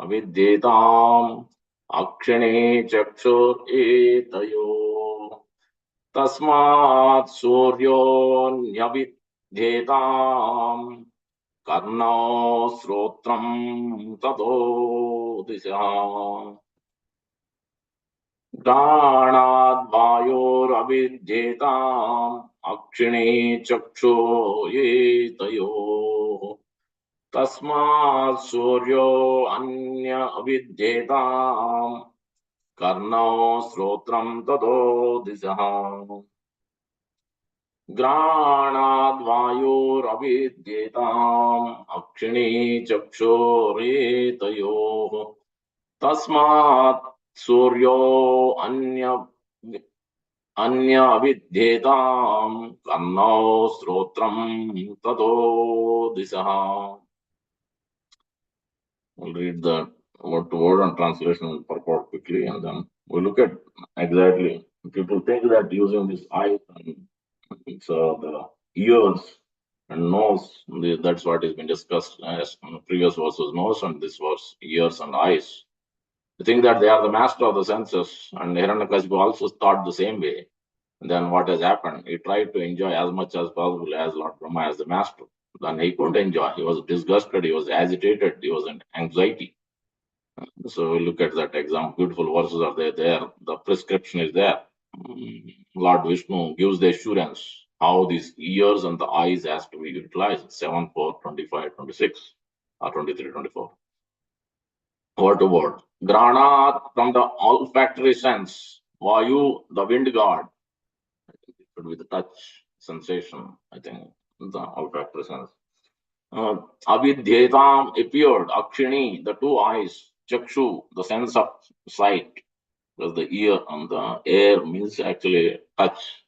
अविद्येताम् अक्षिणे चक्षुरेतयो तस्मात् सूर्योऽन्यविद्येताम् कर्णो श्रोत्रम् ततो दिशः घ्राणाद् वायोरविद्येताम् अक्षिणे चक्षुरेतयोः तस्मात् सूर्यो अन्य अविद्येताम् कर्णो श्रोत्रम् ततो दिशः घ्राणाद् वायोरविद्येताम् अक्षिणे चक्षुरेतयोः तस्मात् सूर्यो अन्य अविद्येताम् कर्णो श्रोत्रम् ततो दिशः. We'll read the word to word and translation purport quickly, and then we'll look at exactly. People think that using this eyes and the ears and nose, that's what has been discussed as previous verses, nose, and this was ears and eyes. They think that they are the master of the senses, and Hiranyakashipu also thought the same way. And then what has happened? He tried to enjoy as much as possible as Lord Brahma as the master. Then he couldn't enjoy. He was disgusted, he was agitated, he was in anxiety. So we look at that example. Beautiful verses are there. The prescription is there. Lord Vishnu gives the assurance how these ears and the eyes has to be utilized. 7, 4, 25, 26, or 23, 24. Word to word. Grana from the olfactory sense. Vayu, the wind god. It should be the touch sensation, I think, the olfactory sense. Avidyetam appeared. Akshini, the two eyes. Chakshu, the sense of sight. Because the ear and the air means actually touch.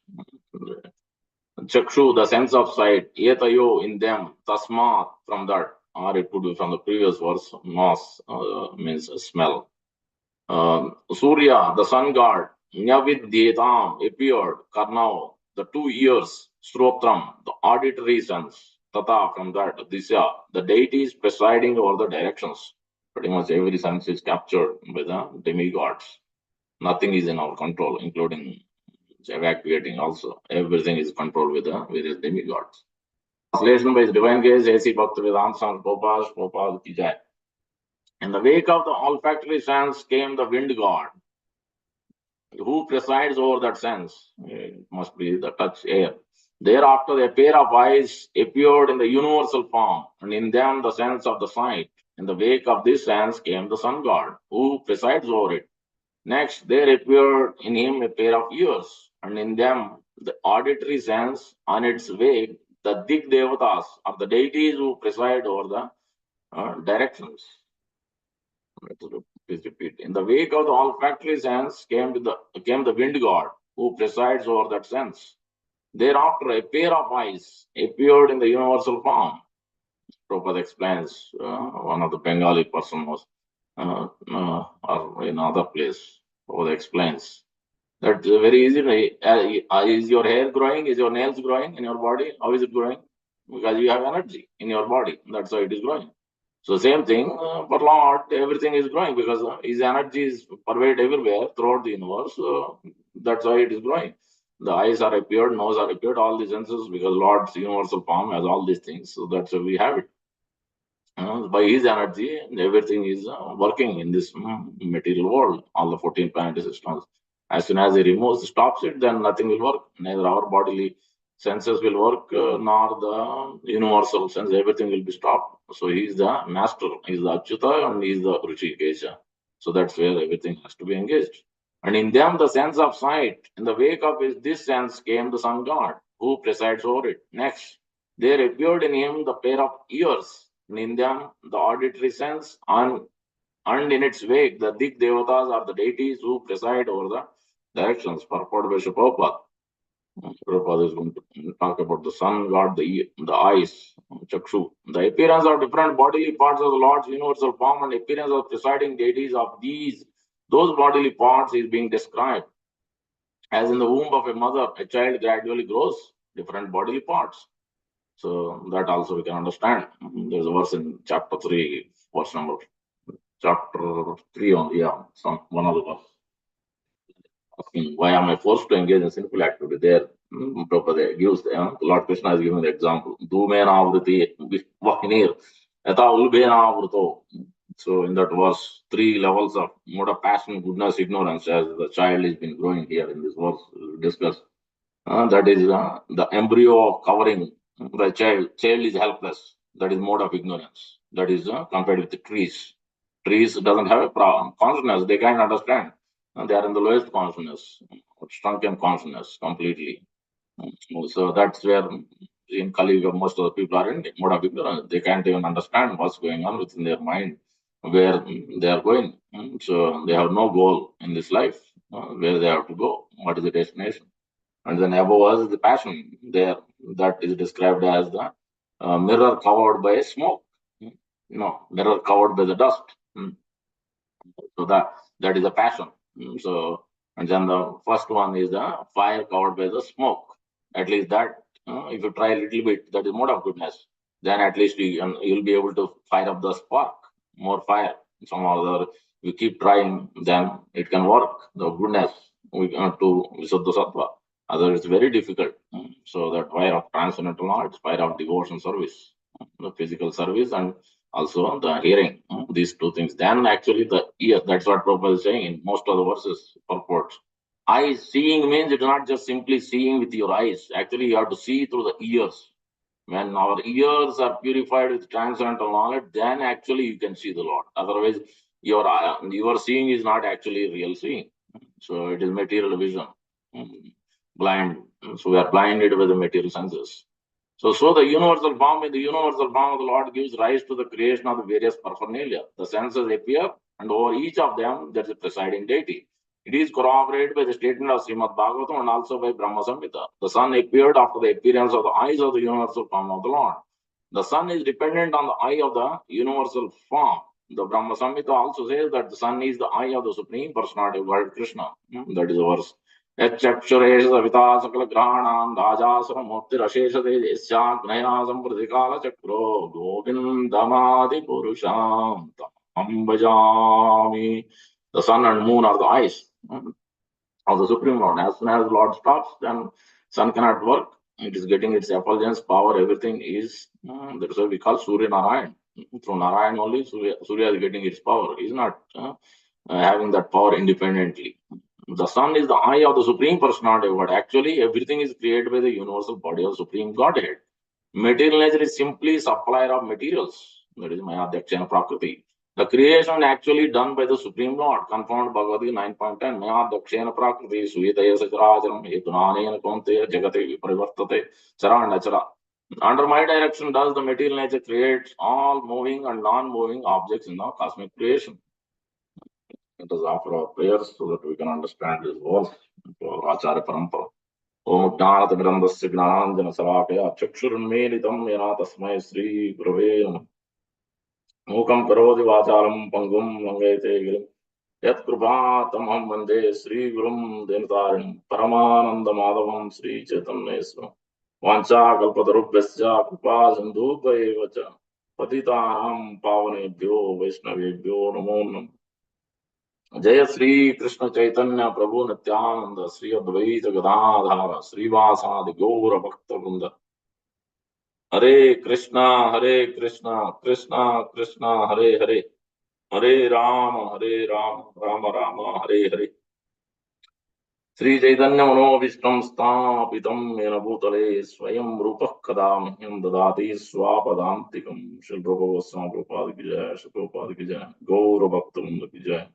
Chakshu, the sense of sight. Etayo, in them. Tasmat, from that. Or it could be from the previous verse. Nos means smell. Surya, the sun god. Nyavidyetam appeared. Karnao, the two ears. Srotram, the auditory sense. Tata, from that. Disya, the deities presiding over the directions. Pretty much every sense is captured by the demigods. Nothing is in our control, including evacuating also. Everything is controlled with the various demigods. Translation by Divine Gaze, A.C. Bhaktivedanta Swami Prabhupada ki jai. In the wake of the olfactory sense came the wind god. Who presides over that sense? It must be the touch air. Thereafter, a pair of eyes appeared in the universal form, and in them the sense of the sight. In the wake of this sense came the sun god, who presides over it. Next, there appeared in him a pair of ears, and in them the auditory sense. On its way, the Dig Devatas, or the deities who preside over the directions. Please repeat. In the wake of the olfactory sense came the wind god, who presides over that sense. Thereafter, a pair of eyes appeared in the universal form. Prabhupada explains, one of the Bengali person was, or in another place, Prabhupada explains that very easily, is your hair growing? Is your nails growing in your body? How is it growing? Because you have energy in your body. That's why it is growing. So same thing for Lord, everything is growing because his energy is pervaded everywhere throughout the universe. That's why it is growing. The eyes are appeared, nose are appeared, all the senses, because Lord's universal form has all these things. So that's why we have it. By his energy, everything is working in this material world, all the 14 planetary systems. As soon as he stops it, then nothing will work. Neither our bodily senses will work, nor the universal sense. Everything will be stopped. So he is the master, he is the Achyuta, and he is the Rishikesha. So that's where everything has to be engaged. And in them, the sense of sight. In the wake of this sense came the sun god, who presides over it. Next, there appeared in him the pair of ears. And in them, the auditory sense, and in its wake, the Dig Devatas are the deities who preside over the directions. Purport by Prabhupada. Prabhupada is going to talk about the sun god, the eyes, Chakshu. The appearance of different bodily parts of the Lord's universal form and appearance of presiding deities of those bodily parts is being described. As in the womb of a mother, a child gradually grows different bodily parts. So that also we can understand. There's a verse in chapter 3, verse number chapter 3 on, yeah, some one of the verse asking, why am I forced to engage in sinful activity? There, Prabhupada gives, Lord Krishna is giving the example. Dhumena avriti vahinir, yata ulbena avruto. So in that verse, three levels of mode of passion, goodness, ignorance, as the child has been growing here in this verse discussed. That is the embryo of covering the child. Child is helpless. That is mode of ignorance. That is compared with the trees. Trees doesn't have a problem. Consciousness, they can't understand. They are in the lowest consciousness, shrunken consciousness completely. So that's where in Kali Yuga, most of the people are in mode of ignorance. They can't even understand what's going on within their mind, where they are going. So they have no goal in this life, where they have to go, what is the destination. And then above us is the passion there, that is described as the mirror covered by smoke. Mirror covered by the dust. So that is a passion. So, and then the first one is the fire covered by the smoke. At least that, if you try a little bit, that is mode of goodness. Then at least you'll be able to fire up the spark, more fire. Some other, you keep trying, then it can work. The goodness we to Visuddha Sattva. Otherwise, it's very difficult. So that fire of transcendental knowledge, fire of devotion service, the physical service, and also the hearing, these two things. Then actually the ear, that's what Prabhupada is saying in most of the verses, purports. Eyes seeing means it's not just simply seeing with your eyes. Actually, you have to see through the ears. When our ears are purified with transcendental knowledge, then actually you can see the Lord. Otherwise, your seeing is not actually real seeing. So it is material vision, blind. So we are blinded with the material senses. So the universal form, in the universal form of the Lord gives rise to the creation of the various paraphernalia. The senses appear, and over each of them there is a presiding deity. It is corroborated by the statement of Srimad Bhagavatam and also by Brahma Samhita. The sun appeared after the appearance of the eyes of the universal form of the Lord. The sun is dependent on the eye of the universal form. The Brahma Samhita also says that the sun is the eye of the Supreme Personality of God Krishna. That is the verse. यक्षुरेश Savita सकल ग्रहाणां राजासुर मूर्तिरशेषते यस्याग्नया संप्रति कालचक्रो गोविन्दमादि पुरुषां तमहं भजामि. The sun and moon are the eyes of the Supreme Lord. As soon as the Lord stops, then sun cannot work. It is getting its effulgence, power, everything is, that's why we call Surya Narayan. Through Narayan only, Surya is getting its power. He is not having that power independently. The sun is the eye of the Supreme Personality of God. Actually, everything is created by the universal body of Supreme Godhead. Material nature is simply supplier of materials. That is Maya Dakshana Prakriti. The creation actually done by the Supreme Lord, confirmed Bhagavad Gita 9.10. Maya Dakshana Prakriti Suyataya Sajarajaram Hetunanena Konteya Jagate Viparvartate Chara Nachara. Under my direction does the material nature creates all moving and non-moving objects in the cosmic creation. It is after our prayers so that we can understand this verse for Acharya Parampara. Om Jnanatimirandasya Gnananjana Sarakaya Chakshurunmelitam Yena Tasmai Sri Gurave Namah. Mukam Karoti Vacharam Pangum Langete Girim Yat Krupatamam Vande Sri Gurum Denatarim Paramananda Madhavam Sri Chaitanyeswam Vancha Kalpatarubhyasya Kripa Sindhupaya Vacha Patitanam Pavanebhyo Vaishnavebhyo Namo Namah. जय श्री कृष्ण चैतन्य प्रभु नित्यानंद श्री अद्वैत गदाधर श्रीवासादि गौर भक्त वृंद हरे कृष्णा कृष्णा कृष्णा हरे हरे हरे राम राम राम हरे हरे श्री चैतन्य मनोभीष्टं स्थापितं येन भूतले स्वयं रूपः कदा मह्यं ददाति स्वापदान्तिकं श्री प्रभुवत्समाप्रपाद की जय श्री प्रभुपाद की जय गौर भक्त वृंद की जय.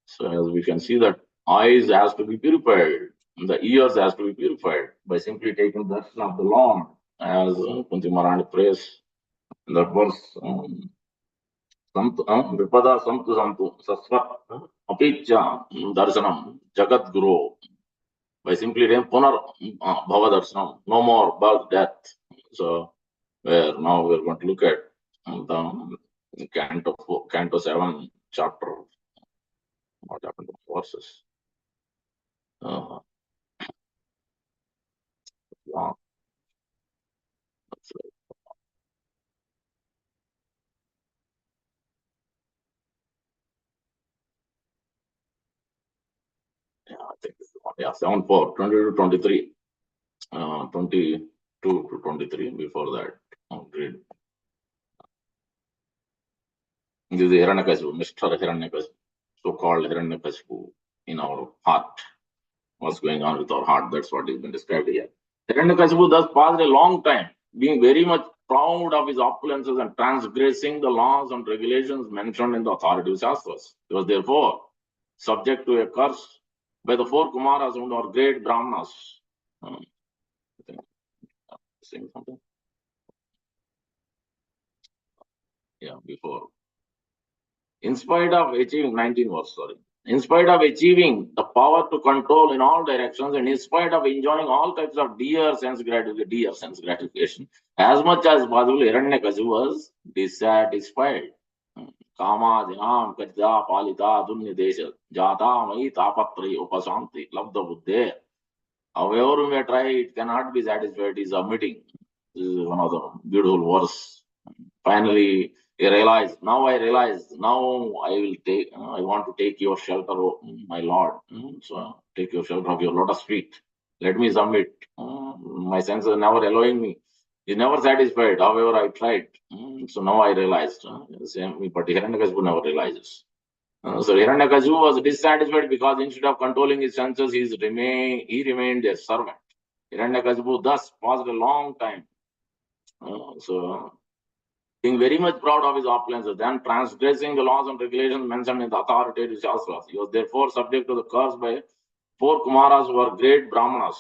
So as we can see that eyes has to be purified, the ears has to be purified by simply taking the darshan of the Lord, as Kunti Maharani prays in that verse. Vipada Santu Santu Sasvat Apitya Darshanam Jagat Guru. By simply taking Punar Bhava Darshanam, no more birth, death. So where now we are going to look at the Canto 7, chapter. What happened to forces? I think this is one. Yeah, 7-4, 20 to 23. 22 to 23. Before that, I'll read. This is Hiranyakasipu, Mr. Hiranyakasipu, so-called Hiranyakasipu in our heart. What's going on with our heart? That's what has been described here. Hiranyakasipu thus passed a long time, being very much proud of his opulences and transgressing the laws and regulations mentioned in the authoritative Shastras. He was therefore subject to a curse by the 4 Kumaras who are great Brahmanas. I think saying something. Yeah, before. In spite of achieving 19 verse, sorry. In spite of achieving the power to control in all directions, and in spite of enjoying all types of dear sense gratification, as much as possible, Hiranyakasipu was dissatisfied. Kama jinam kajda palita dunya desha jata mai tapatri upasanti labda buddhe. However we may try, it cannot be satisfied, is admitting. This is one of the beautiful verse. Finally, he realized, now I realize, now I will take, I want to take your shelter, my Lord. So take your shelter of your lotus feet. Let me submit. My senses are never allowing me. He's never satisfied. However, I tried. So now I realized. Same, but Hiranyakasipu never realizes. So Hiranyakasipu was dissatisfied because instead of controlling his senses, he remained a servant. Hiranyakasipu thus passed a long time. So being very much proud of his opulences, then transgressing the laws and regulations mentioned in the authoritative Shastras. He was therefore subject to the curse by 4 Kumaras who were great Brahmanas.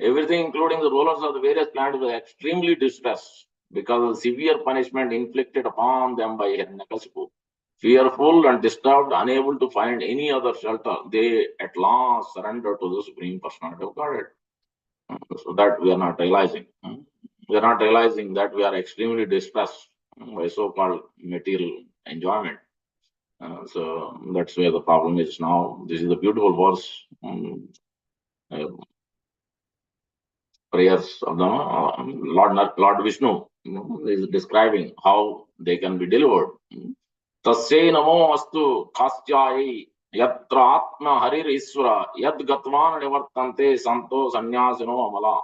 Everything, including the rulers of the various planets, was extremely distressed because of the severe punishment inflicted upon them by Hiranyakasipu. Fearful and disturbed, unable to find any other shelter, they at last surrendered to the Supreme Personality of Godhead. So that we are not realizing. We are not realizing that we are extremely distressed by so-called material enjoyment. So that's where the problem is now. This is a beautiful verse. Prayers of the Lord Vishnu is describing how they can be delivered. Tasye namo astu kastyai yatra atma harir isvara yad gatvan nivartante santo sannyasino amala.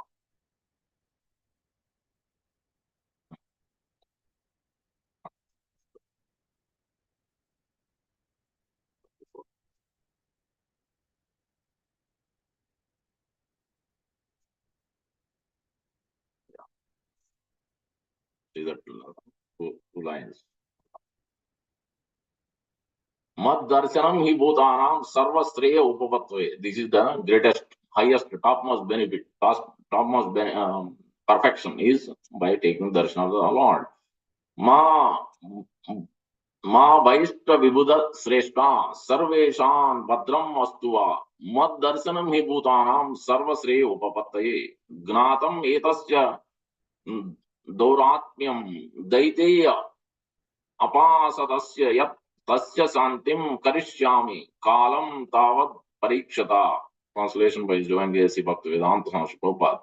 These are two lines. Mad darshanam hi bhutanam sarva streya upapatve. This is the greatest, highest, topmost benefit, topmost perfection is by taking darshan of the Lord. Ma vaishta vibhuda sreshta sarveshan badram astuva mad darshanam hi bhutanam sarva streya upapatve. Gnatam etasya dauratmyam daiteya apasadasya yat tasya santim karishyami kalam tavad parikshata. Translation by His Divine Grace Bhaktivedanta Swami Prabhupada.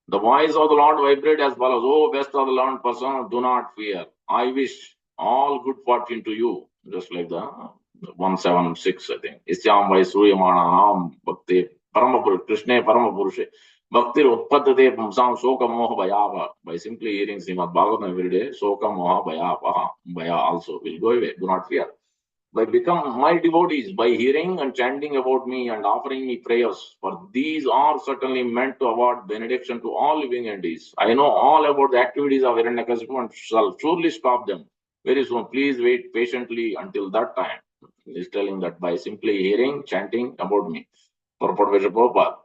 The voice of the Lord vibrated as follows: O best of the learned person, do not fear. I wish all good fortune to you. Just like the 176, I think. Isyam vai suryamanam bhakti paramapurushe Krishna paramapurushe bhaktir utpaddate pumsam soka moha bhayava. By simply hearing Srimad Bhagavatam every day, soka moha bhayava, bhaya also will go away. Do not fear. By become my devotees, by hearing and chanting about me and offering me prayers, for these are certainly meant to award benediction to all living entities. I know all about the activities of Hiranyakasipu and shall surely stop them very soon. Please wait patiently until that time. He is telling that by simply hearing, chanting about me. Purport by Prabhupada.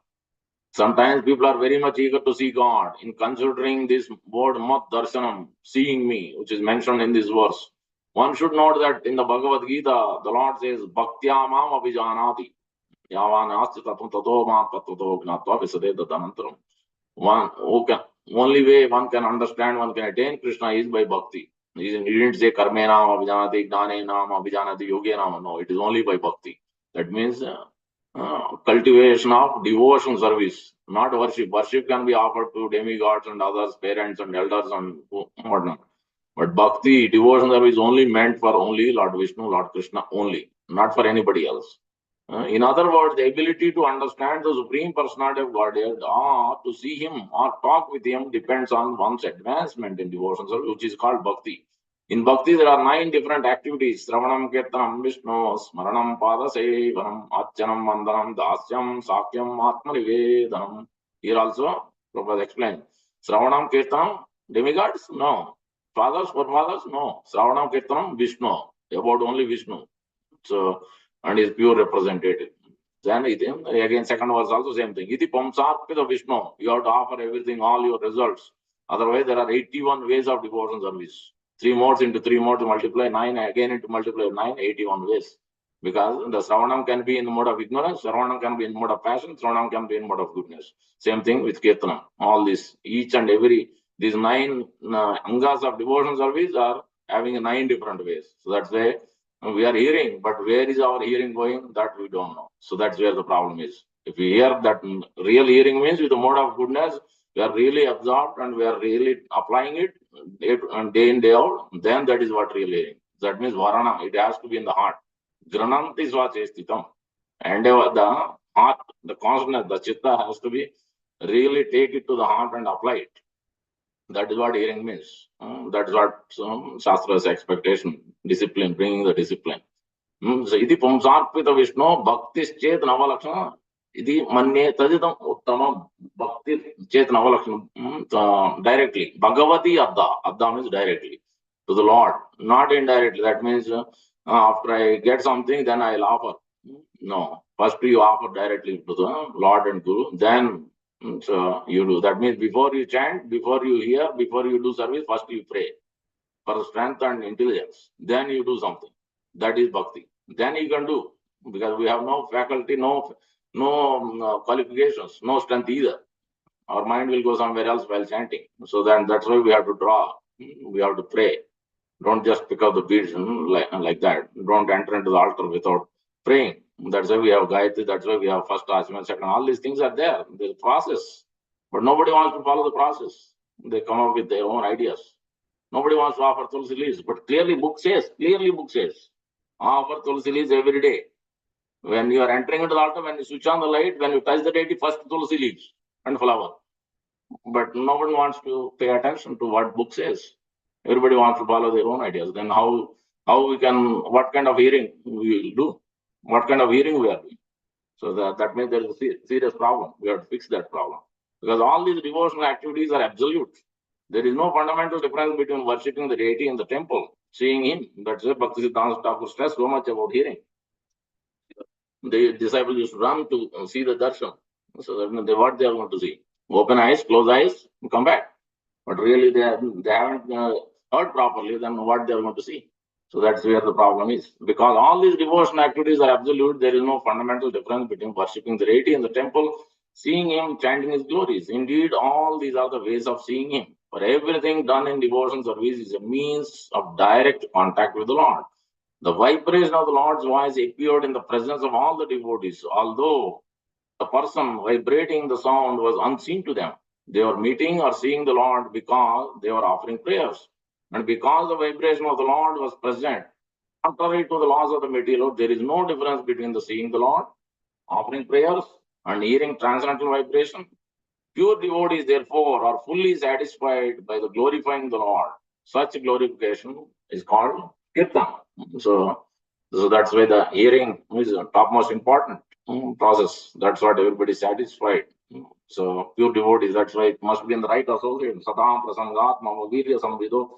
Sometimes people are very much eager to see God. In considering this word mat darshanam, seeing me, which is mentioned in this verse, one should note that in the Bhagavad Gita, the Lord says, Bhaktya mam abhijanati. Yavanasti tatum tato ma tato gnatva visade tadanantaram. One who can, only way one can understand, one can attain Krishna is by bhakti. He didn't say karme nam abhijanati, gnane nam abhijanati, yoge nam. No, it is only by bhakti. That means cultivation of devotion service, not worship. Worship can be offered to demigods and others, parents and elders and whatnot. But bhakti, devotion service is only meant for only Lord Vishnu, Lord Krishna only, not for anybody else. In other words, the ability to understand the Supreme Personality of Godhead or to see Him or talk with Him depends on one's advancement in devotion, which is called bhakti. In bhakti, there are 9 different activities: Sravanam, Kirtanam, Vishnu, Smaranam, Padasevanam, Archanam, Vandanam, Dasyam, Sakyam, Atmanivedanam. Here also, Prabhupada explained. Sravanam, Kirtanam, demigods? No. Fathers, forefathers? No. Sravanam, Kirtanam, Vishnu. About only Vishnu. So, and is pure representative. Then again, second was also same thing. Iti Pamsarpita Vishnu. You have to offer everything, all your results. Otherwise, there are 81 ways of devotion service. 3 modes into 3 modes to multiply 9, again into multiply 9, 81 ways. Because the Sravanam can be in the mode of ignorance, Sravanam can be in mode of passion, Sravanam can be in mode of goodness. Same thing with Kirtanam. All this, each and every, these 9 angas of devotion service are having 9 different ways. So that's why we are hearing, but where is our hearing going? That we don't know. So that's where the problem is. If we hear that real hearing means with the mode of goodness, we are really absorbed and we are really applying it day in, day out, then that is what real hearing. That means Varana, it has to be in the heart. Grananti swachestitam. And the heart, the consciousness, the chitta has to be really take it to the heart and apply it. That is what hearing means. That is what Shastra's expectation, discipline, bringing the discipline. So, iti pumsarpita Vishnu, bhakti chet navalakshana, iti manye taditam uttama bhakti chet navalakshana, directly. Bhagavati Adda. Adda means directly. To the Lord, not indirectly. That means after I get something, then I'll offer. No. First you offer directly to the Lord and Guru, then so you do. That means before you chant, before you hear, before you do service, first you pray for strength and intelligence. Then you do something. That is bhakti. Then you can do, because we have no faculty, no qualifications, no strength either. Our mind will go somewhere else while chanting. So then that's why we have to draw. We have to pray. Don't just pick up the beads like that. Don't enter into the altar without praying. That's why we have Gayatri. That's why we have first Ashman, second. All these things are there. There's a process. But nobody wants to follow the process. They come up with their own ideas. Nobody wants to offer tulsi leaves. But clearly book says, offer tulsi leaves every day. When you are entering into the altar, when you switch on the light, when you touch the deity, first tulsi leaves and flower. But no one wants to pay attention to what book says. Everybody wants to follow their own ideas. Then how we can, what kind of hearing we will do? What kind of hearing we are doing? So that means there is a serious problem. We have to fix that problem. Because all these devotional activities are absolute. There is no fundamental difference between worshipping the deity in the temple, seeing him. That's why Bhakti Siddhanta Thakur stressed so much about hearing. The disciples used to run to see the darshan. So that means what they are going to see. Open eyes, close eyes, come back. But really they haven't heard properly, then what they are going to see. So that's where the problem is. Because all these devotion activities are absolute, there is no fundamental difference between worshipping the deity in the temple, seeing him, chanting his glories. Indeed, all these are the ways of seeing him. For everything done in devotion service is a means of direct contact with the Lord. The vibration of the Lord's voice appeared in the presence of all the devotees, although the person vibrating the sound was unseen to them. They were meeting or seeing the Lord because they were offering prayers. And because the vibration of the Lord was present, contrary to the laws of the material, there is no difference between the seeing the Lord, offering prayers, and hearing transcendental vibration. Pure devotees, therefore, are fully satisfied by the glorifying the Lord. Such glorification is called kirtan. So that's why the hearing is the topmost important process. That's what everybody is satisfied. So pure devotees, that's why it must be in the right association. Satam prasangat mama virya samvido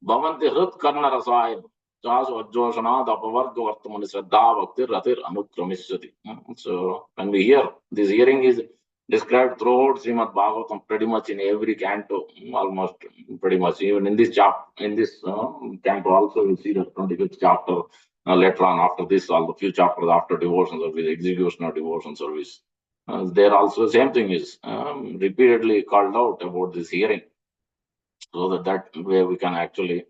bhavanti hrit karna rasaya jasu ajoshanad apavarga vartamani shraddha bhaktir ratir anukramishyati. So when we hear, this hearing is described throughout Srimad Bhagavatam, pretty much in every canto, almost pretty much. Even in this chapter, in this canto also, you see the 25th chapter. Later on, after this, all the few chapters after devotion service, execution of devotion service, there also same thing is repeatedly called out about this hearing, so that way we can actually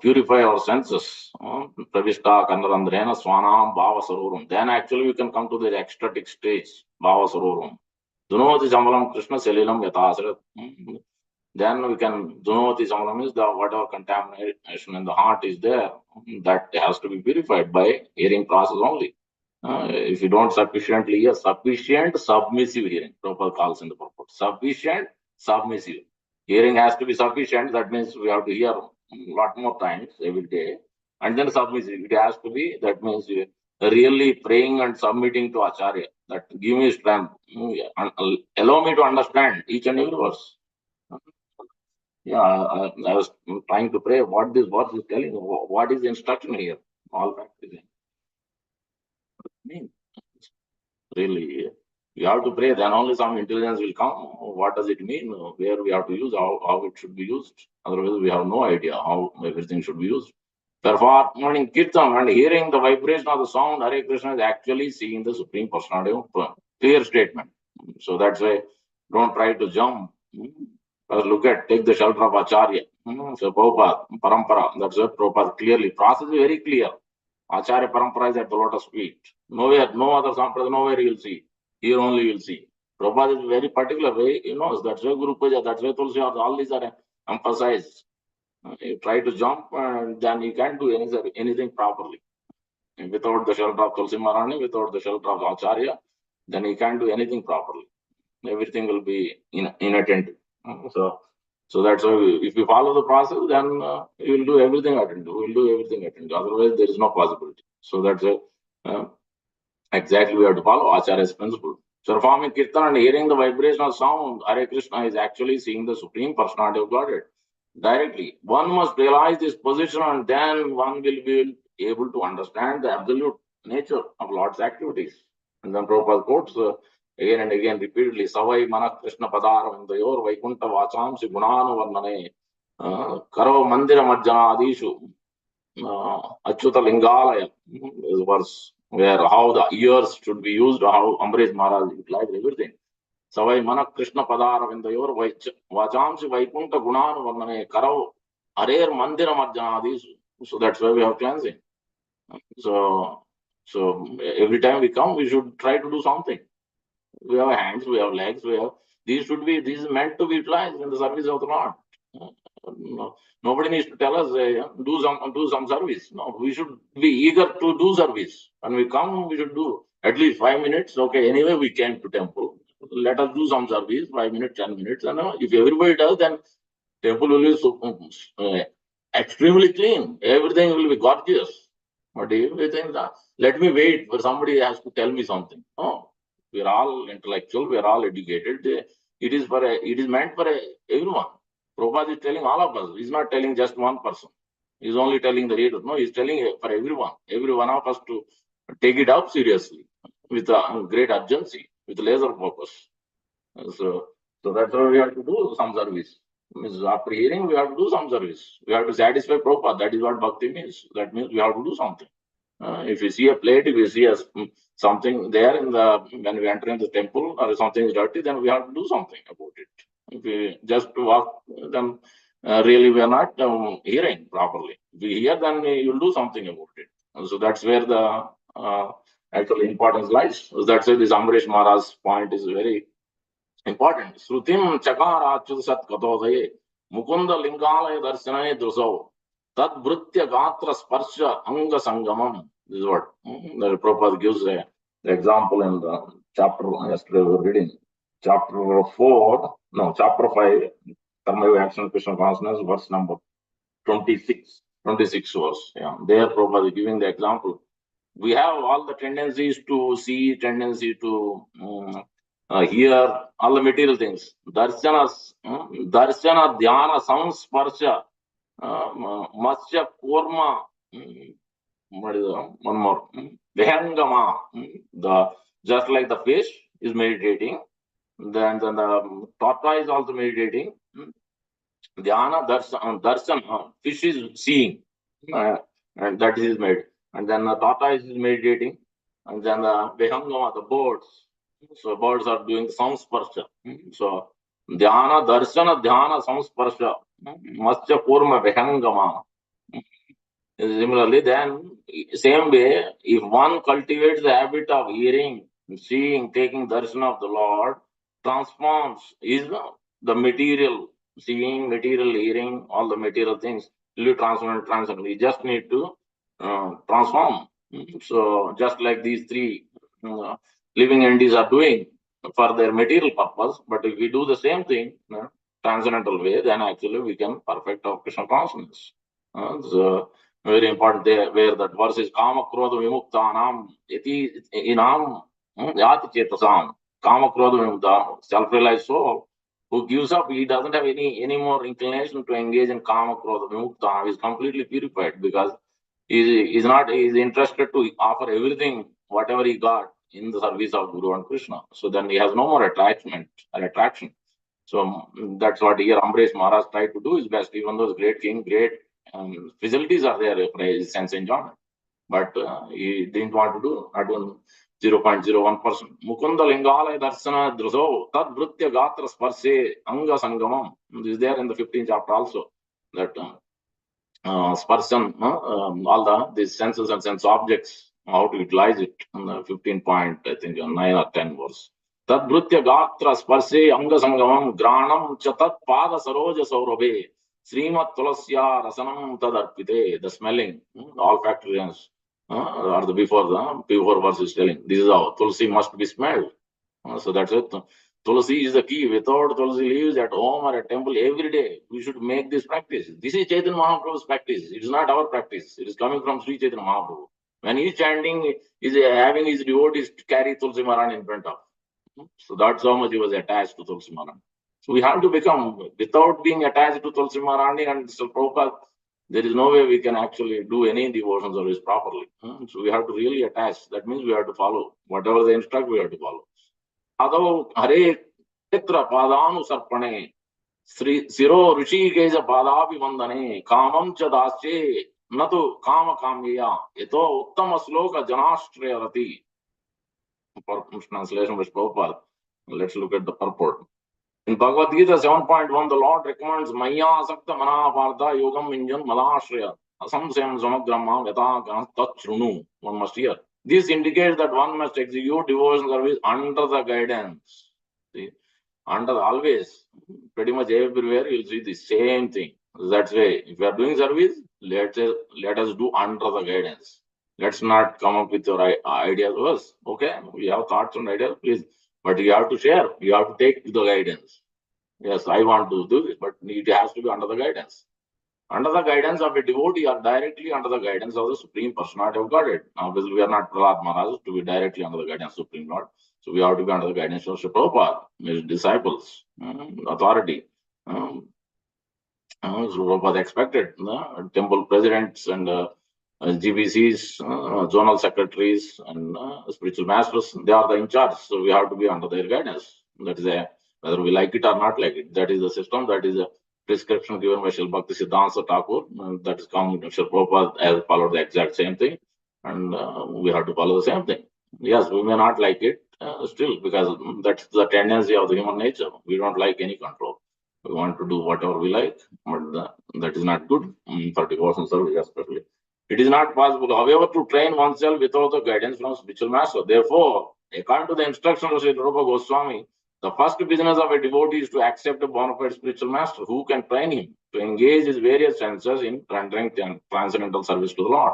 purify our senses. Pravishta Kandarandrena Swanam Bhava Sarorum. Then actually we can come to the ecstatic stage, Bhava Sarorum. Dunoti Samalam Krishna Selilam Yatasrat. Then we can, Dunoti Samalam is the whatever contamination in the heart is there, that has to be purified by hearing process only. If you don't sufficiently hear, sufficient submissive hearing, Prabhupada calls in the purport. Sufficient submissive. Hearing has to be sufficient. That means we have to hear a lot more times every day. And then submissive. It has to be, that means you really praying and submitting to Acharya. That give me strength. Allow me to understand each and every verse. Yeah, I was trying to pray what this verse is telling. What is the instruction here? All that is mean. Really, we have to pray, then only some intelligence will come. What does it mean? Where we have to use, how it should be used. Otherwise, we have no idea how everything should be used. Performing kirtan and hearing the vibration of the sound, Hare Krishna is actually seeing the Supreme Personality of clear statement. So that's why don't try to jump. Just look at, take the shelter of Acharya. So Prabhupada, Parampara, that's why Prabhupada clearly, process is very clear. Acharya Parampara is at the lotus feet. Nowhere, no other sampradaya, nowhere you will see. Here only you will see. Prabhupada is very particular way, he knows. That's why Guru Puja, that's why Tulsi, all these are emphasized. You try to jump, and then you can't do anything properly. Without the shelter of Tulsi Maharani, without the shelter of Acharya, then you can't do anything properly. Everything will be inattentive. So that's why if you follow the process, then you will do everything attentive. We will do everything attentive. Otherwise, there is no possibility. So that's exactly we have to follow Acharya's principle. So performing kirtan and hearing the vibration of sound, Hare Krishna is actually seeing the Supreme Personality of Godhead directly. One must realize this position, and then one will be able to understand the absolute nature of Lord's activities. And then Prabhupada quotes again and again repeatedly, Savai Mana Krishna Padaravindayor Vaikunta Vachamsi Gunanu Varnane Karo Mandira Majjanadishu Achyuta Lingalaya is verse where how the ears should be used, how Ambrish Maharaj utilized everything. Savai Mana Krishna Padaravindayor Vachamsi Vaikunta Gunanu Varnane Karo Harer Mandira Majjanadishu. So that's why we have cleansing. So every time we come, we should try to do something. We have hands, we have legs, these is meant to be utilized in the service of the Lord. Nobody needs to tell us do some service. No, we should be eager to do service. When we come, we should do at least 5 minutes. Okay, anyway, we came to temple. Let us do some service, 5 minutes, 10 minutes. And if everybody does, then temple will be extremely clean. Everything will be gorgeous. But if we think that, let me wait for somebody has to tell me something. No, we are all intellectual, we are all educated. It is meant for everyone. Prabhupada is telling all of us. He's not telling just one person. He's only telling the reader. No, he's telling for everyone. Every one of us to take it up seriously with a great urgency, with laser focus. So that's why we have to do some service. After hearing, we have to do some service. We have to satisfy Prabhupada. That is what bhakti means. That means we have to do something. If you see a plate, if you see something there when we enter in the temple or something is dirty, then we have to do something about it. If we just walk, then really we are not hearing properly. If we hear, then you will do something about it. So that's where the actual importance lies. So that's why this Ambrish Maharaj's point is very important. Shrutim Chakara Achyut Katodhaye Mukunda Lingalaya Darshanaye Drusau Tad Bhritya Gatra Sparsha Anga Sangamam. This is what the Prabhupada gives the example in the chapter yesterday we were reading. Chapter 5, Karma Action Krishna Consciousness, verse number 26 verse. Yeah. There Prabhupada is giving the example. We have all the tendencies to see, tendency to hear, all the material things. Darshana, Dhyana, Samsparsha, Matsya, Kurma, what is one more? Vihangama, just like the fish is meditating, then the tortoise is also meditating. Dhyana, Darshan, fish is seeing, and that is made. And then the tortoise is meditating, and then the Vihangama, the birds. So birds are doing samsparsha. So dhyana, darshana, dhyana, samsparsha, masya, kurma, vihangama. Similarly, then same way, if one cultivates the habit of hearing, seeing, taking darshan of the Lord, transforms is the material seeing, material hearing, all the material things will be transformed. You just need to transform So just like these three living entities are doing for their material purpose, but if we do the same thing transcendental way, then actually we can perfect our Krishna consciousness. So very important there, where that verse is Kama Krodha Vimuktanam Iti Inam Yati Chetasam. Kama Krodha Vimukta, self-realized soul, who gives up, he doesn't have any more inclination to engage in Kama Krodha Vimuktanam. He is completely purified because he is interested to offer everything, whatever he got, in the service of Guru and Krishna. So then he has no more attachment or attraction. So that's what here Ambrish Maharaj tried to do his best, even though great king, great facilities are there for his sense enjoyment. But he didn't want to do, not even 0.01%. Mukunda Lingala Darsana Druso, Tad Bhrutya Gatra Sparse Anga Sangamam. This is there in the 15th chapter also. That sparsam, all these senses and sense objects, how to utilize it on the 15 point, I think 9 or 10 verse. Tadbhrutya gatra sparse anga sangamam granam chatat pada saroja saurabhe Srimat tulasya rasanam tadarpite. The smelling, olfactory or the before verse is telling. This is how tulsi must be smelled. So that's it. Tulsi is the key. Without Tulsi leaves at home or at temple every day, we should make this practice. This is Chaitanya Mahaprabhu's practice. It is not our practice. It is coming from Sri Chaitanya Mahaprabhu. When he is chanting, he is having his devotees to carry Tulsi Maharani in front of. So that's how much he was attached to Tulsi Maharani. So we have to become, without being attached to Tulsi Maharani and Sri Prabhupada, there is no way we can actually do any devotion service properly. So we have to really attach. That means we have to follow. Whatever they instruct, we have to follow. आदौ हरे क्षेत्र पादानुसर्पणे शिरो ऋषिकेश पादाभिवंदने कामं च दास्ये न तो काम काम्यया यतो उत्तम श्लोक जनाश्रय रति. Translation by Prabhupada. Let's look at the purport. In Bhagavad Gita 7.1, the Lord recommends Maya Asakta Manapartha Yogam Minjan Malashraya Asamsayam Samagrama Yata Tachrunu. One must hear. This indicates that one must execute devotional service under the guidance. See, always, pretty much everywhere, you'll see the same thing. That's why, if you are doing service, let us do under the guidance. Let's not come up with your ideas first. Okay, we have thoughts and ideas, please. But you have to share. You have to take the guidance. Yes, I want to do this, but it has to be under the guidance. Under the guidance of a devotee or directly under the guidance of the Supreme Personality of Godhead. Obviously, we are not Prahlad Maharaj to be directly under the guidance of Supreme Lord. So we have to be under the guidance of Sri Prabhupada, his disciples, authority. Sri Prabhupada expected temple presidents and GBCs, zonal secretaries, and spiritual masters. They are the in charge. So we have to be under their guidance. That is whether we like it or not like it. That is the system. That is a prescription given by Srila Bhakti Siddhanta Thakur. That is coming to Srila Prabhupada has followed the exact same thing. And we have to follow the same thing. Yes, we may not like it still, because that's the tendency of the human nature. We don't like any control. We want to do whatever we like, but that is not good for devotional service especially. It is not possible, however, to train oneself without the guidance from spiritual master. Therefore, according to the instructions of Sri Rupa Goswami, the first business of a devotee is to accept a bona fide spiritual master who can train him to engage his various senses in rendering transcendental service to the Lord.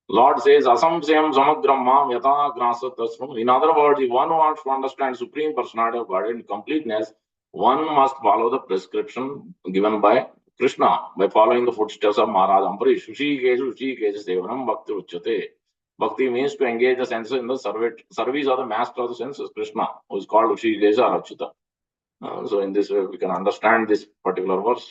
Lord says, Asamsayam Samagram Mam Yata Grasa Tasram. In other words, if one wants to understand Supreme Personality of God in completeness, one must follow the prescription given by Krishna by following the footsteps of Maharaj Ambarish. Sushikesh Sevanam Bhakti Uchyate. Bhakti means to engage the senses in the service of the master of the senses, Krishna, who is called Ushikesha or Achyuta. So in this way, we can understand this particular verse.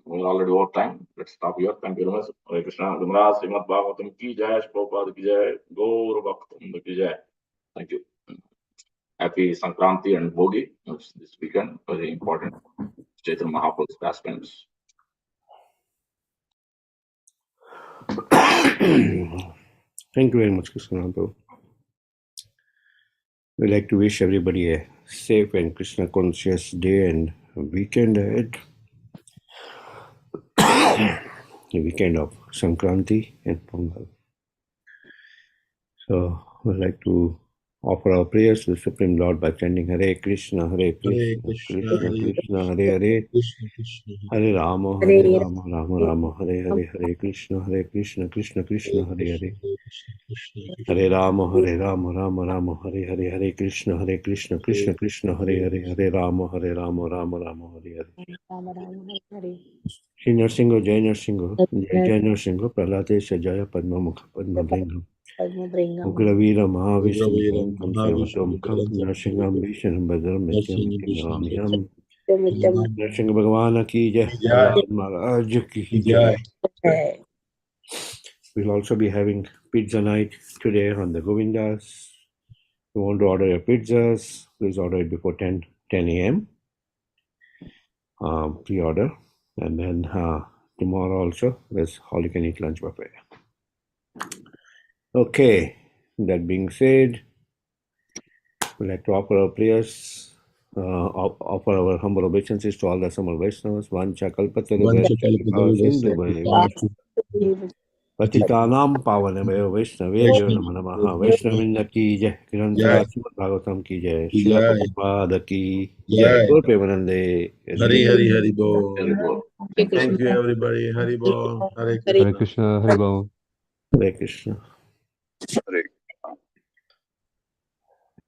We're already over time. Let's stop here. Thank you very much. Hare Krishna. Gumraj Srimad Bhagavatam ki jai, Prabhupada ki jai, Gaur Bhaktam ki jai. Thank you. Happy Sankranti and Bhogi this weekend. Very important. Chaitanya Mahaprabhu's pastimes. Thank you very much, Krishna Prabhu. We'd like to wish everybody a safe and Krishna conscious day and weekend ahead. The weekend of Sankranti and Pongal. So we'd like to offer our prayers to the Supreme Lord by chanting Hare Krishna, Hare Krishna, Krishna Krishna, Hare Hare, Krishna Krishna Hare Rama, Hare Rama, Rama Rama, Hare Hare, Hare Krishna, Krishna Krishna, Hare Hare. Krishna Hare Rama, Rama Rama, Hare Hare, Hare Krishna, Krishna Krishna, Hare Hare, Hare Rama, Rama Rama, Hare Hare. Rama Rama Hare Hare. Shri Narsingo, Jai Narsingo, Jai Narsingo, Prahlate Jaya Padma Mukha Padma Bringam, Padmabringam. Ukravira Mahavishnu Ugraveram Kam Mahavishnu Sevadom Kam, Narsingam Vishnam Badram Nityam Narsinga Vishnu Nityam. Nityam Narsinga Bhagavana ki Jai, Jai Prahlad Maharaj ki Jai. Jai. We'll also be having pizza night today on the Govindas. If you want to order your pizzas, please order it before 10 a.m. Pre-order. And then tomorrow also, there's all you can eat lunch buffet. Okay, that being said, we'd like to offer our prayers, offer our humble obeisances to all the Samar Vaishnavas, Vancha Kalpatarubhaya Sindhu Bhaya Patitanam Pavanabhaya Vaishnaveyo Namo Namaha Vaishnavinda ki Jai Granth Jai. Srimad Bhagavatam ki Jai Jai. Srila Prabhupada ki Jai Jai. Gaur Premanande Hari Hari Hari Bo. Very good. Thank you everybody. Hari Bo. Hare Hare Krishna. Hare Krishna, Hare Bol. Hare Krishna. Hare